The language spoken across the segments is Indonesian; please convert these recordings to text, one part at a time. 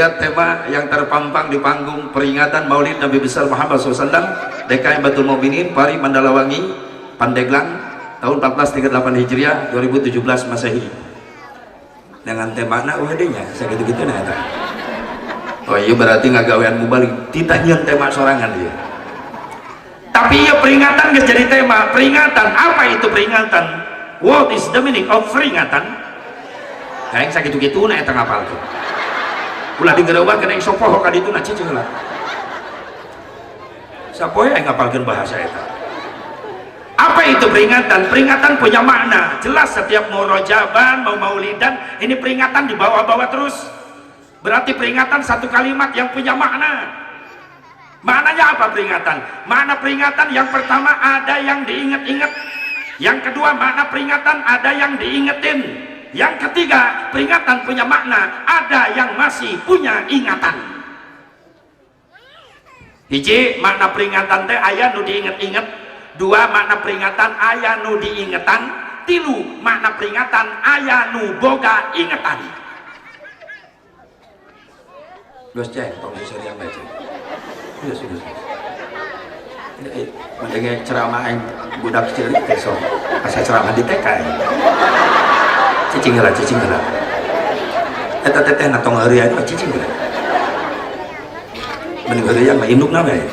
lihat tema yang terpampang di panggung peringatan Maulid Nabi besar Muhammad SAW DKM Batul Mukminin Pari Mandalawangi Pandeglang tahun 1438 Hijriah 2017 Masehi dengan tema nak UHD-nya segitu-gitu nah eta. Oh iya berarti ngagawean mubalik tidak nyeun tema sorangan dia. Tapi ya peringatan geus jadi tema. Peringatan apa itu peringatan? What is the meaning of peringatan? Kayak sakitu-kitu na eta ngapalkeun. Ulah digeureuban kana sopoh ka ditu na cicing lah. Sapoe aya ngapalkeun bahasa eta. Apa itu peringatan? Peringatan punya makna. Jelas setiap mau rojaban, mau maulidan, ini peringatan dibawa-bawa terus. Berarti peringatan satu kalimat yang punya makna. Maknanya apa peringatan? Makna peringatan yang pertama ada yang diingat-ingat. Yang kedua makna peringatan ada yang diingetin. Yang ketiga peringatan punya makna ada yang masih punya ingatan. Hiji makna peringatan teh aya nu diinget-inget. Dua makna peringatan aya nu diingetan. Tilu makna peringatan aya nu boga ingetan. Gus cek tong serian bae cek. Sudah. Mendengar ceramah yang budak cilik besok asa ceramah di TK. Cicing heula. Eta teteh na tong heureun cicing heula. Mending heureun mah indukna bae.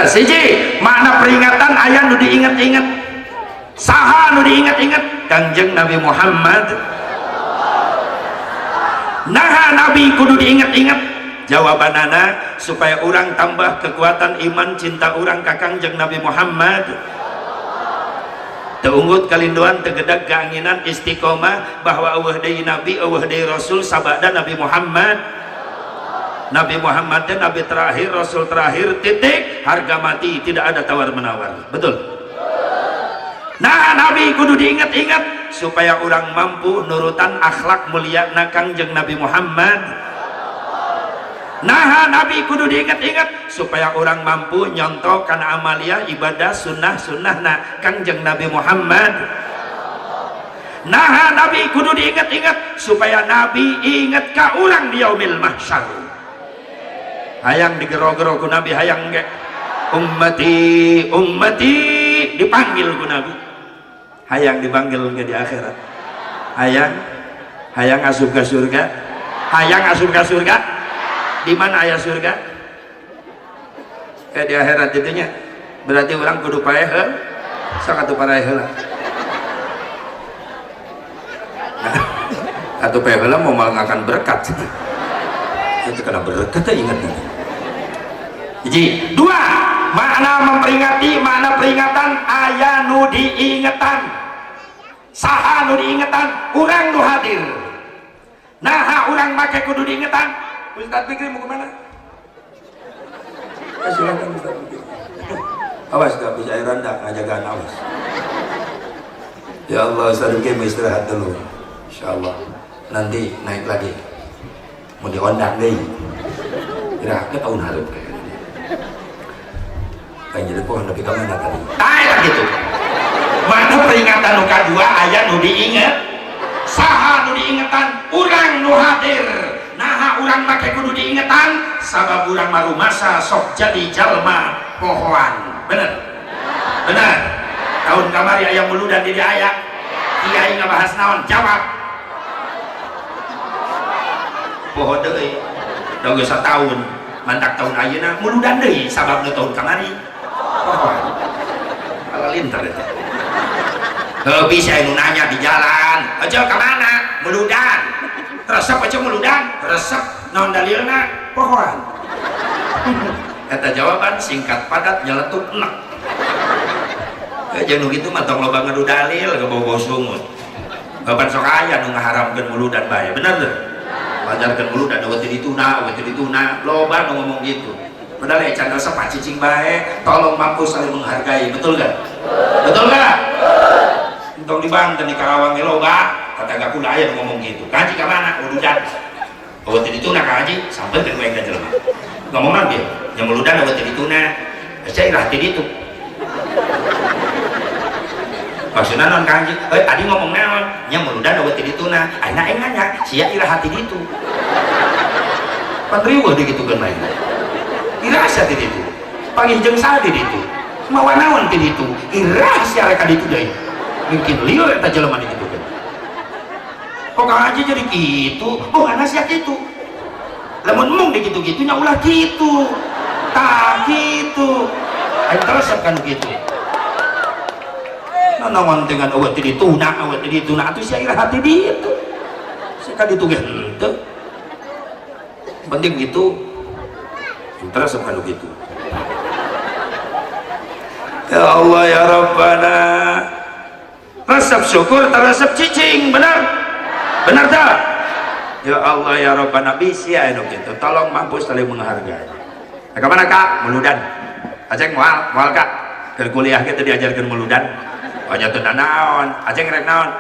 Siji makna peringatan aya nu diinget-inget. Saha nu diinget-inget? Kangjeng Nabi Muhammad. Naha Nabi kudu diinget-inget. Jawabanana supaya orang tambah kekuatan iman cinta orang ka Kangjeng Nabi Muhammad. Teunggut kalinduan tegedag keanginan istiqomah bahwa eueuh deui nabi eueuh deui rasul sabada Nabi Muhammad. Nabi Muhammad dan nabi terakhir rasul terakhir titik harga mati tidak ada tawar menawar. Betul? Nah nabi kudu diingat-ingat supaya orang mampu nurutan akhlak mulia na Kangjeng Nabi Muhammad. Nah nabi kudu diingat-ingat supaya orang mampu nyontoh kana amalia ibadah sunnah na Kangjeng Nabi Muhammad. Nah nabi kudu diingat-ingat supaya nabi ingat ka urang di yaumil mahsyar. Hayang digero-gero ku nabi hayang ge ummati dipanggil ku nabi. Hayang dipanggil ke di akhirat. Hayang asup ke surga. Hayang asup ke surga. Di mana aya surga? Di akhirat jadinya. Berarti orang kudu paeh heul. Sok atuh paeh heula. Atuh paeh heula mau malah ngakan berkat. Itu kena berkat teh ingat nih. Jadi dua makna memperingati makna peringatan aya nu diingetan. Saha nu diingetan urang nu hadir. Nah urang make kudu diingetan. Ustaz Fikri mau kemana? Silakan Ustaz Fikri. Awas gak bisa air rendah ngajagaan awas. Ya Allah Ustaz Fikri mau istirahat dulu. Insyaallah nanti naik lagi. Mau diondang deh. Kira-kira tahun harap kayak gini. Pengen jadi pohon tapi kemana tadi? Tanya gitu. Mana peringatan nu kadua aya nu diinget. Saha nu diingetan urang nu hadir. Nah urang make kudu diingetan sabab urang mah rumasa sok jadi jalma pohoan. Bener? Bener. Tahun kamari aya muludan di aya. Kiai ngabahas naon? Jawab. Poho deui. Da geus sataun. Mantak tahun ayeuna muludan deui sabab nu tahun kamari. Pohoan. Alalintar eta. Heuh bisa anu nanya di jalan. Aja ka mana? Muludan. Resep aja muludan. Resep naon dalilna? Pohoan. Eta jawaban singkat padat nyeletuk enak. Jeung nu kitu mah tong loba ngadu dalil bobo sungut. Kapan sok aya nu ngaharamkeun muludan bae. Bener teu? Wajarkeun muludan eueuh teu dituna, loba nu ngomong gitu. Padahal ecan resep cicing bae, tolong mampu saling menghargai. Betul gak? Betul gak? Entong di Banten di Karawang loba, kata gak pula aya nu ngomong gitu. Kaji ka mana? Muludan. Eueuh teu dituna ka haji, sampeun teu ka jelema. Ngomong naon dia? Nya muludan eueuh teu dituna. Cairah teh ditu. Maksudna naon ka haji? Adi ngomong naon? Nya muludan eueuh teu dituna. Ayeuna aing nanya, sia irah hati ditu. Pandriwa di gitu kan main irasa di itu panggil jeng sadi di itu mawanawan di itu irasa reka di itu deh mungkin liur eta jelema di itu kan kok aja jadi gitu oh anak siak gitu lamun mung di gitu-gitu nya ulah gitu tak gitu ayo terus kan gitu nanawan dengan awet di tuna itu saya hati di itu sekali itu gitu penting gitu terus kan gitu ya Allah ya Rabbana resep syukur terresep cicing benar tak ya Allah ya Rabbana bisa itu gitu tolong mampus saling menghargai kemana kak meludan aceng mual kak ke kuliah kita diajarkan meludan wajah tuh naon aceng rek naon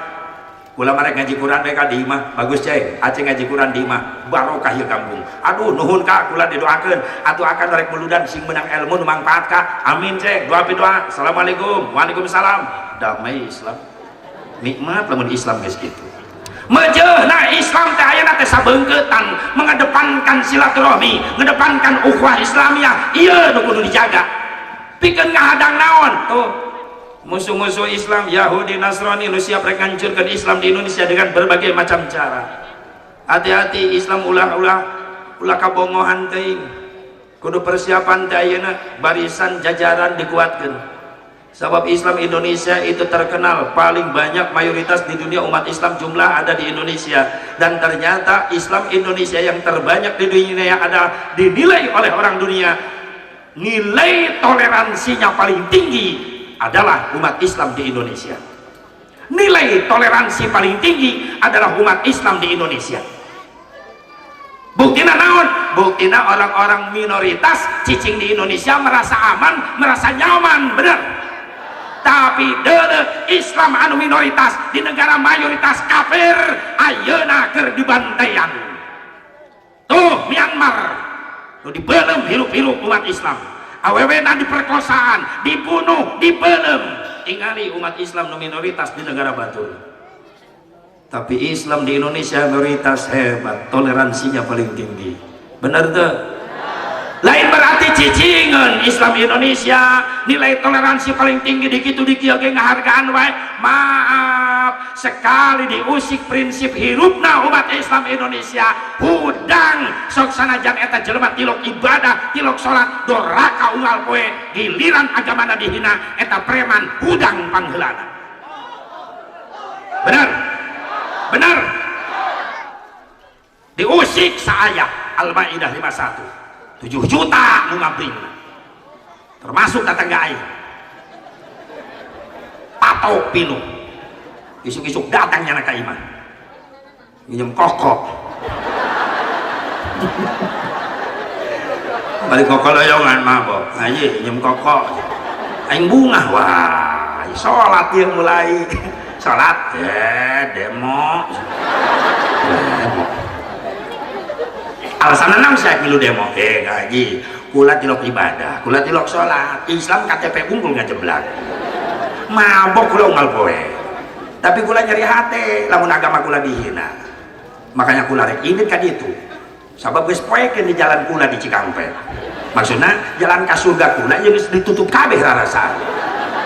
kula marek ngaji Quran mereka di imah bagus ceng aceng ngaji Quran di imah barokah ya kampung aduh nuhun kak kula didoakan atuh akan rek meludan sing menang ilmu nu mangpaat kak amin ceng doa assalamualaikum waalaikumsalam damai Islam nikmat lamun Islam guys gitu mejehna Islam teh ayeuna teh sabeungkeutan mengedepankan silaturahmi mengedepankan ukhuwah Islamiyah ieu nu kudu dijaga pikeun ngahadang naon tuh musuh-musuh Islam Yahudi Nasrani nu siap rek ngancurkeun Islam di Indonesia dengan berbagai macam cara hati-hati Islam ulah kabongohan teuing kudu persiapan teh ayeuna barisan jajaran dikuatkeun sebab Islam Indonesia itu terkenal paling banyak mayoritas di dunia umat Islam jumlah ada di Indonesia dan ternyata Islam Indonesia yang terbanyak di dunia ada dinilai oleh orang dunia nilai toleransinya paling tinggi adalah umat Islam di Indonesia nilai toleransi paling tinggi adalah umat Islam di Indonesia buktina naon? Buktina orang-orang minoritas cicing di Indonesia merasa aman merasa nyaman bener tapi dede Islam anu minoritas di negara mayoritas kafir ayeuna keur dibantaian tuh Myanmar tuh dibelem hirup-hirup umat Islam awewena diperkosaan dibunuh dibelem tingali umat Islam nu minoritas di negara batur tapi Islam di Indonesia mayoritas hebat toleransinya paling tinggi bener tuh lain berarti cicingan Islam Indonesia nilai toleransi paling tinggi di kitu di kieu ge ngahargaan wae maaf sekali diusik prinsip hirupna umat Islam Indonesia hudang sok sanajan eta jelema tilok ibadah tilok salat doraka unggal poe giliran agamana dihina eta preman hudang pangheulana benar diusik saayat Al-Maidah 51 7 juta nu ngabring termasuk tetangga aing patok pilu isuk-isuk datangnya ka imah minjem kokok balik kokok loyongan mabok aja minjem kokok aing bunga wah sholat dia mulai sholat demo alasan enam saya milu demo ngaji kula tilok ibadah kula tilok sholat Islam KTP unggul ngajeblak mabok kula unggal poe tapi kula nyari hati lamun agama kula dihina makanya kula rek indit ka ditu sabab geus poekeun di jalan kula di Cikampek maksudna jalan ka surga kula geus ditutup kabeh rarasaan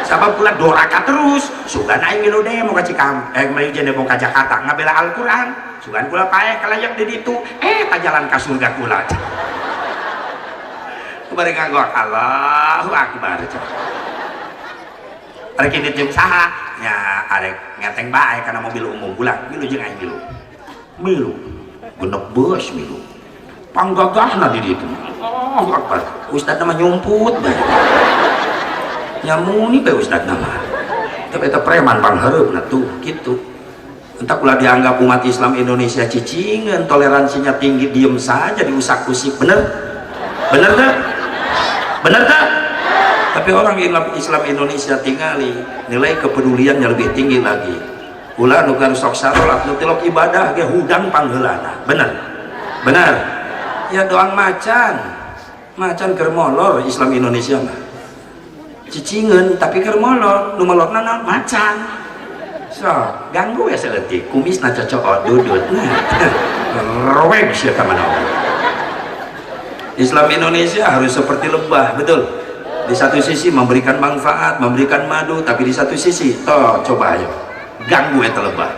sabab kula doraka terus sugan aing milu demo ka Cikampek meuli demo ka Jakarta ngabela Al-Qur'an sugan kula paeh kalayak di ditu ta jalan ka surga kula bari ngagok Allahu Akbar arek indit jeung saha nya arek ngeteng bae kana mobil umum pulang milu jeung aing milu genep beus milu panggagahna di ditu Allahu Akbar ustadna mah nyumput bae nyamuni bae ustadna mah tapi eta preman panghareup tuh gitu entah pula dianggap umat Islam Indonesia cicingan toleransinya tinggi diem saja diusak-usik bener tak? Tapi orang Islam Indonesia tinggali nilai kepeduliannya lebih tinggi lagi ulah nukan sok salat nutilok ibadah ge hudang pangheulana bener ya doang macan keur molor Islam Indonesia mah cicingan tapi keur molor nu molorna naon macan so ganggu ya seletik kumis na cocok dudut roweng sih kemana Islam Indonesia harus seperti lebah, betul. Di satu sisi memberikan manfaat, memberikan madu, tapi di satu sisi coba ayo ganggu eta lebah.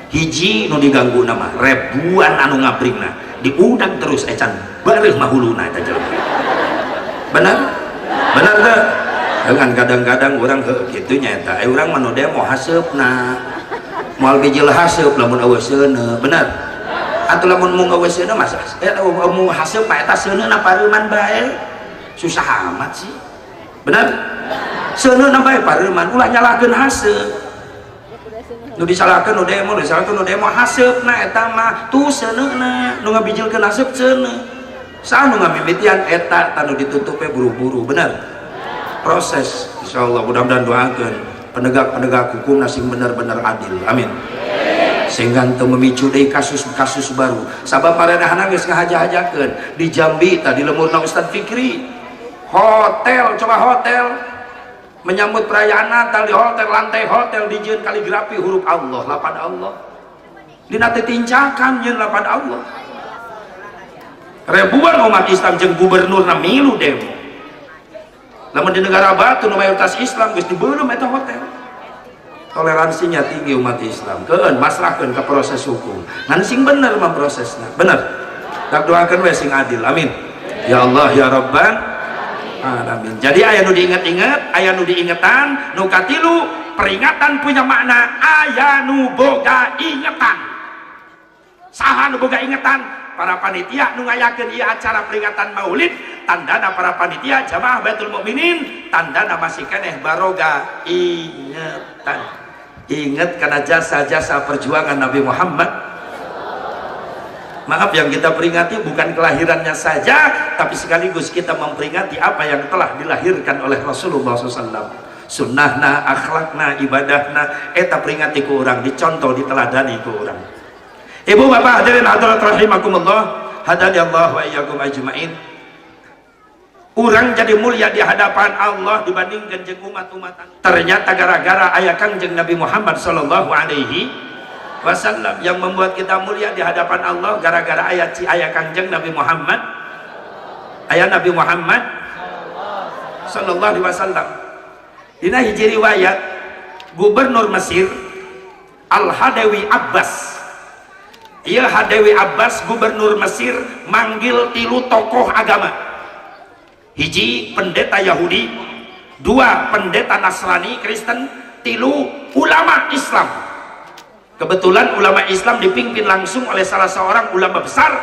Hiji nu diganggu nama ribuan anu ngabringna diudang terus ecan bareuh mahuluna eta jelema. Benar teh. Dengan kadang-kadang orang kitu nya eta urang mah nu demo haseupna moal bijil haseup lamun eueuh seuneu, bener. Atuh lamun mung eueuh seuneu mah mung haseup mah eta seuneuna pareuman bae. Susah amat sih. Bener? Seuneuna bae pareuman ulah nyalakeun haseup. Nu disalahkeun nu demo haseupna eta mah tuh seuneuna nu ngabijilkeun haseup seuneu. Saha nu ngamimitian eta tanu ditutupe buru-buru, bener? Proses insyaallah mudah-mudahan doakeun penegak hukum sing benar-benar adil, amin, sehingga teu memicu deui kasus-kasus baru. Sabab maranehna geus ngahaja-hajakeun di Jambi tadi lemurna Ustaz Fikri hotel, coba hotel menyambut perayaan Natal di hotel, lantai hotel dijieun kaligrafi huruf Allah, lapad Allah dina teh tincakan nyeun lapad Allah. Ribuan umat Islam jeung gubernurna milu demo. Lamun di negara batu nu mayoritas Islam geus dibeulem eta hotel. Toleransinya tinggi umat Islam. Keun masrahkeun ke proses hukum. Ngan sing bener mah prosesna. Bener. Tak doakeun we sing adil. Amin. Ya Allah ya Rabbal alamin. Jadi aya nu diinget-inget, aya nu diingetan, nu katilu peringatan punya makna aya nu boga ingetan. Saha nu boga ingetan? Para panitia nu ngayakeun ieu acara peringatan Maulid, tandana para panitia jamaah Baitul Mukminin, tandana masih keneh baroga ingetan. Ingat karena jasa-jasa perjuangan Nabi Muhammad. Maaf, yang kita peringati bukan kelahirannya saja, tapi sekaligus kita memperingati apa yang telah dilahirkan oleh Rasulullah SAW. Sunnahna, akhlakna, ibadahna, eta peringati ku urang, dicontoh, diteladani ku urang. Ibu bapak hadirin hadirat rahimakumullah, hadani Allah wa iyyakum ajmain. Urang jadi mulia di hadapan Allah dibandingkan jeung umat-umat. Ternyata gara-gara aya Kangjeng Nabi Muhammad sallallahu alaihi wasallam yang membuat kita mulia di hadapan Allah, gara-gara aya Kangjeng Nabi Muhammad. Aya Nabi Muhammad sallallahu alaihi wasallam. Dina hiji riwayat Gubernur Mesir Al-Hadawi Abbas. Ieu Hadawi Abbas gubernur Mesir manggil 3 tokoh agama. Hiji pendeta Yahudi, 2 pendeta Nasrani Kristen, 3 ulama Islam. Kebetulan ulama Islam dipimpin langsung oleh salah seorang ulama besar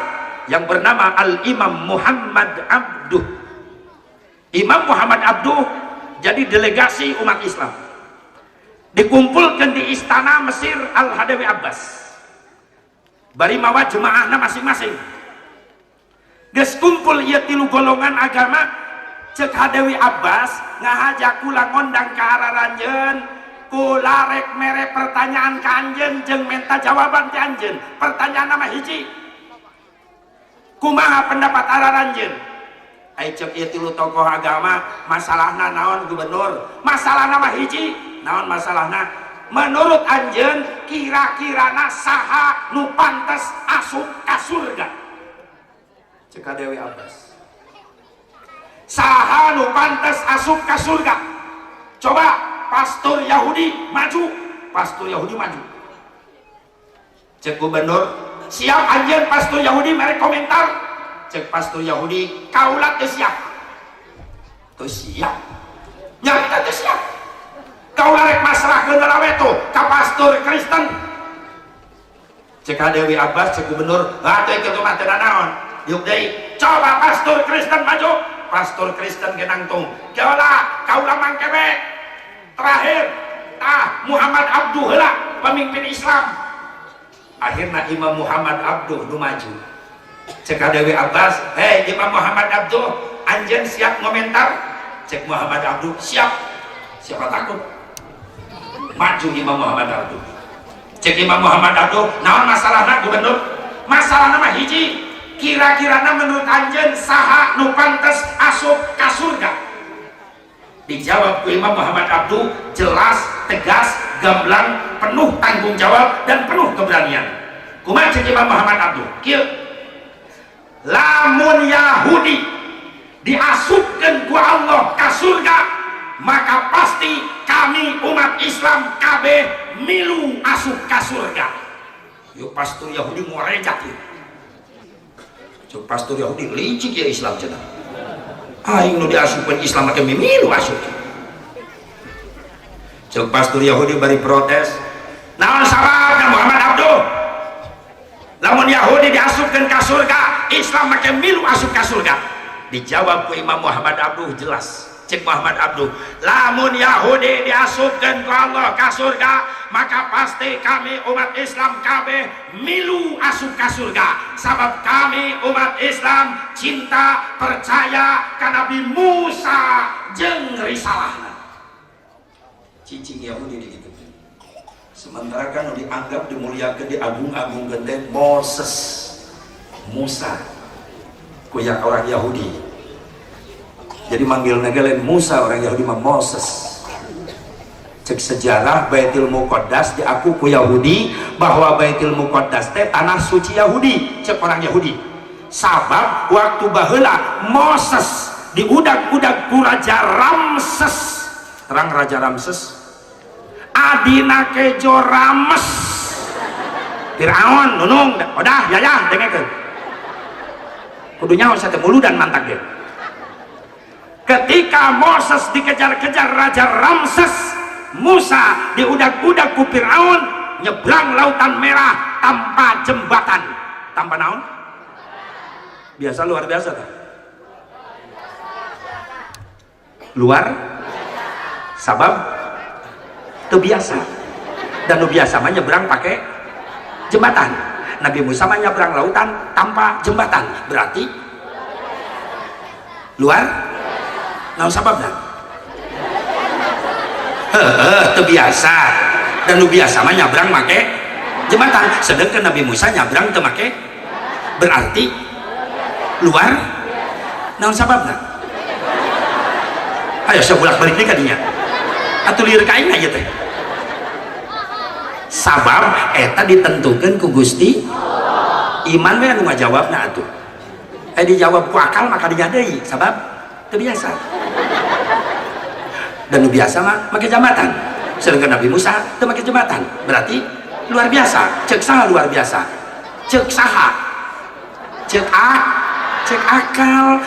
yang bernama Al-Imam Muhammad Abduh. Imam Muhammad Abduh jadi delegasi umat Islam. Dikumpulkan di istana Mesir Al-Hadawi Abbas. Bari mawa jemaahna masing-masing. Geus kumpul ieu 3 golongan agama, ceuk Hadawi Abbas ngahajak kula ngondang ka araranjeun, kula rek mere pertanyaan ka anjeun jeung minta jawaban ti anjeun. Pertanyaan mah hiji. Kumaha pendapat araranjeun? Ai ceuk ieu 3 tokoh agama, masalahna naon gubernur? Masalahna mah hiji. Naon masalahna? Menurut anjeun kira-kirana saha nu pantes asup ka surga? Cek Hadawi Abbas. Saha nu pantes asup ka surga? Coba pastor Yahudi maju. Pastor Yahudi maju. Cek gubernur, siap anjeun pastor Yahudi mere komentar. Cek pastor Yahudi, kaula teu siap. Teu siap. Nyata teu siap. Kau larek masrahkeun raweto ka pastor Kristen. Cek Hadawi Abbas, cek gubernur, teu kitu mah teu naon. Yuk deui, coba pastor Kristen maju. Pastor Kristen ge nangtung. Kaula mangkebe. Terakhir, Muhammad Abduh heula pemimpin Islam. Akhirna Imam Muhammad Abduh nu maju. Cek Hadawi Abbas, "Hei Imam Muhammad Abduh, anjeun siap komentar?" Cek Muhammad Abduh, "Siap." Siapa takut? Maju Imam Muhammad Abduh. Cek Imam Muhammad Abduh, naon masalahna gubernur? Masalahna mah hiji, kira-kirana menurut anjeun saha nu pantes asup ka surga? Dijawab ku Imam Muhammad Abduh jelas, tegas, gamblang, penuh tanggung jawab dan penuh keberanian. Kumaha cek Imam Muhammad Abduh? Kieu. Lamun Yahudi diasupkan ku Allah ke surga, maka pasti kami umat Islam kabeh milu asup ke surga. Yuk pastor Yahudi mau rejak yuk. Cuk pastor Yahudi licik ya Islam cenah. Aing nu diasupkan Islam make milu asup. Cuk pastor Yahudi bari protes. Naon sababna Muhammad Abduh? Lamun Yahudi diasupkan ke surga, Islam make milu asup ke surga. Dijawab ku Imam Muhammad Abduh jelas. Cek Muhammad Abduh, lamun Yahudi diasupkan ke Allah ke surga, maka pasti kami umat Islam kabeh milu asup ke surga. Sabab kami umat Islam cinta percaya ke Nabi Musa jeung risalahna. Cicing Yahudi dikitu. Sementara kan dianggap dimuliakeun diagung-agung gede Moses, Musa, kuyak orang Yahudi. Jadi manggil negalen Musa, orang Yahudi mah Moses. Cek sejarah Baitul Muqaddas diaku ku Yahudi bahwa Baitul Muqaddas teh tanah suci Yahudi, cek orang Yahudi. Sabab waktu baheula Moses diudag-udag ku Raja Ramses. Terang Raja Ramses adina kejo Rames Firaun nunung udah yayang dengekeun kudu nyaho sate mulu dan mantak dia. Ketika Moses dikejar-kejar Raja Ramses, Musa diudag-udag ku Firaun nyebrang lautan merah tanpa jembatan. Tanpa naon? Biasa luar biasa tak? Luar sabab teu biasa. Dan nu biasa mah nyebrang pakai jembatan. Nabi Musa mah nyebrang lautan tanpa jembatan. Berarti luar naon sababna? Teu biasa. Dan nu biasa mah nyabrang make jembatan. Sedangkan Nabi Musa nyabrang teu make. Berarti luar naon sababna? Ayo saya bolak-balik deui ka dinya. Atuh lieur ka aing aja teh. Sabab eta ditentukeun ku Gusti iman we anu ngajawabna atuh. Dijawab ku akal maka dinya deui. Sabab teu biasa. Dan nu biasa mah make jembatan. Sedangkan Nabi Musa teu make jembatan. Berarti luar biasa. Cek saha luar biasa? Cek saha? Cek akal.